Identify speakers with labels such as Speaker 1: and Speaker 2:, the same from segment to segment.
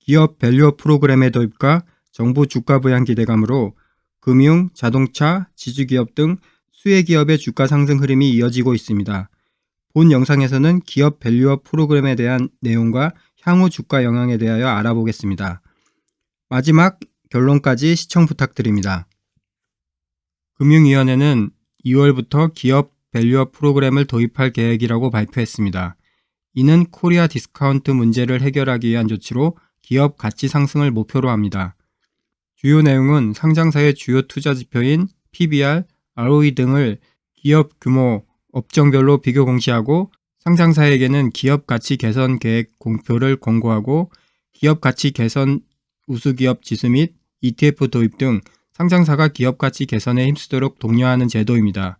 Speaker 1: 기업 밸류업 프로그램의 도입과 정부 주가 부양 기대감으로 금융, 자동차, 지주기업 등 수혜 기업의 주가 상승 흐름이 이어지고 있습니다. 본 영상에서는 기업 밸류업 프로그램에 대한 내용과 향후 주가 영향에 대하여 알아보겠습니다. 마지막 결론까지 시청 부탁드립니다. 금융위원회는 2월부터 기업 밸류업 프로그램을 도입할 계획이라고 발표했습니다. 이는 코리아 디스카운트 문제를 해결하기 위한 조치로 기업 가치 상승을 목표로 합니다. 주요 내용은 상장사의 주요 투자 지표인 PBR, ROE 등을 기업 규모, 업종별로 비교 공시하고 상장사에게는 기업 가치 개선 계획 공표를 권고하고 기업 가치 개선 우수기업 지수 및 ETF 도입 등 상장사가 기업 가치 개선에 힘쓰도록 독려하는 제도입니다.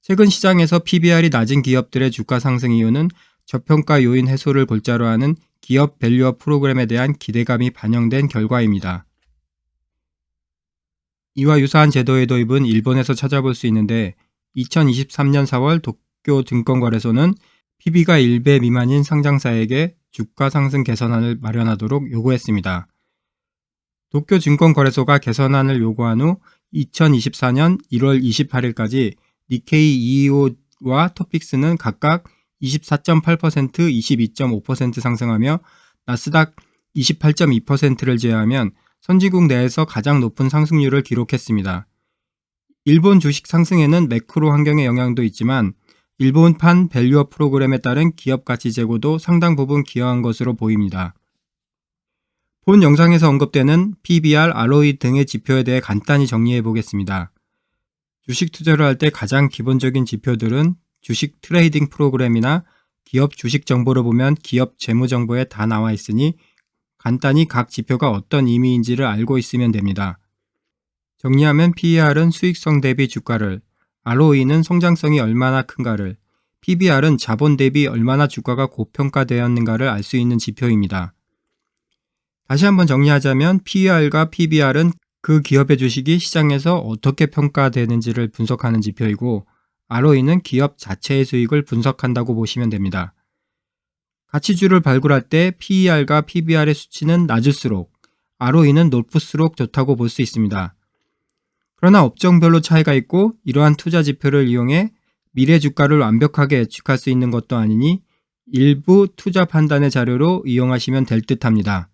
Speaker 1: 최근 시장에서 PBR이 낮은 기업들의 주가 상승 이유는 저평가 요인 해소를 골자로 하는 기업 밸류업 프로그램에 대한 기대감이 반영된 결과입니다. 이와 유사한 제도의 도입은 일본에서 찾아볼 수 있는데 2023년 4월 도쿄 증권거래소는 PB가 1배 미만인 상장사에게 주가 상승 개선안을 마련하도록 요구했습니다. 도쿄 증권거래소가 개선안을 요구한 후 2024년 1월 28일까지 니케이 225와 토픽스는 각각 24.8%, 22.5% 상승하며 나스닥 28.2%를 제외하면 선진국 내에서 가장 높은 상승률을 기록했습니다. 일본 주식 상승에는 매크로 환경의 영향도 있지만 일본판 밸류업 프로그램에 따른 기업 가치 제고도 상당 부분 기여한 것으로 보입니다. 본 영상에서 언급되는 PBR, ROE 등의 지표에 대해 간단히 정리해 보겠습니다. 주식 투자를 할 때 가장 기본적인 지표들은 주식 트레이딩 프로그램이나 기업 주식 정보를 보면 기업 재무 정보에 다 나와 있으니 간단히 각 지표가 어떤 의미인지를 알고 있으면 됩니다. 정리하면 PER은 수익성 대비 주가를, ROE는 성장성이 얼마나 큰가를, PBR은 자본 대비 얼마나 주가가 고평가되었는가를 알 수 있는 지표입니다. 다시 한번 정리하자면 PER과 PBR은 그 기업의 주식이 시장에서 어떻게 평가되는지를 분석하는 지표이고 ROE는 기업 자체의 수익을 분석한다고 보시면 됩니다. 가치주를 발굴할 때 PER과 PBR의 수치는 낮을수록 ROE는 높을수록 좋다고 볼 수 있습니다. 그러나 업종별로 차이가 있고 이러한 투자 지표를 이용해 미래 주가를 완벽하게 예측할 수 있는 것도 아니니 일부 투자 판단의 자료로 이용하시면 될 듯합니다.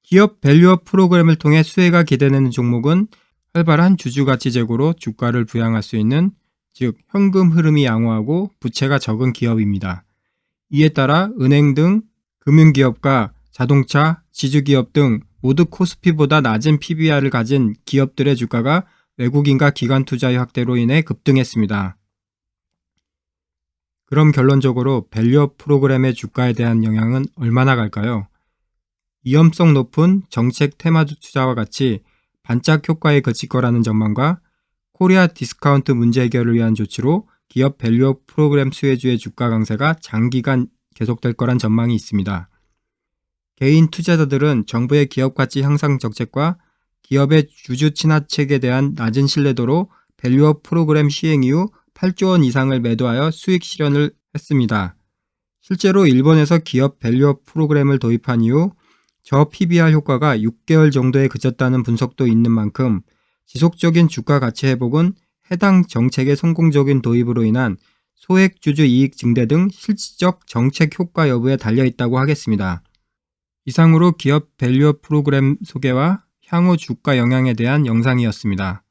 Speaker 1: 기업 밸류업 프로그램을 통해 수혜가 기대되는 종목은 활발한 주주가치 제고로 주가를 부양할 수 있는, 즉 현금 흐름이 양호하고 부채가 적은 기업입니다. 이에 따라 은행 등 금융기업과 자동차, 지주기업 등 모두 코스피보다 낮은 PBR을 가진 기업들의 주가가 외국인과 기관 투자의 확대로 인해 급등했습니다. 그럼 결론적으로 밸류업 프로그램의 주가에 대한 영향은 얼마나 갈까요? 위험성 높은 정책 테마 투자와 같이 반짝 효과에 그칠 거라는 전망과 코리아 디스카운트 문제 해결을 위한 조치로 기업 밸류업 프로그램 수혜주의 주가 강세가 장기간 계속될 거란 전망이 있습니다. 개인 투자자들은 정부의 기업 가치 향상 정책과 기업의 주주 친화책에 대한 낮은 신뢰도로 밸류업 프로그램 시행 이후 8조 원 이상을 매도하여 수익 실현을 했습니다. 실제로 일본에서 기업 밸류업 프로그램을 도입한 이후 저 PBR 효과가 6개월 정도에 그쳤다는 분석도 있는 만큼 지속적인 주가 가치 회복은 해당 정책의 성공적인 도입으로 인한 소액 주주 이익 증대 등 실질적 정책 효과 여부에 달려있다고 하겠습니다. 이상으로 기업 밸류업 프로그램 소개와 향후 주가 영향에 대한 영상이었습니다.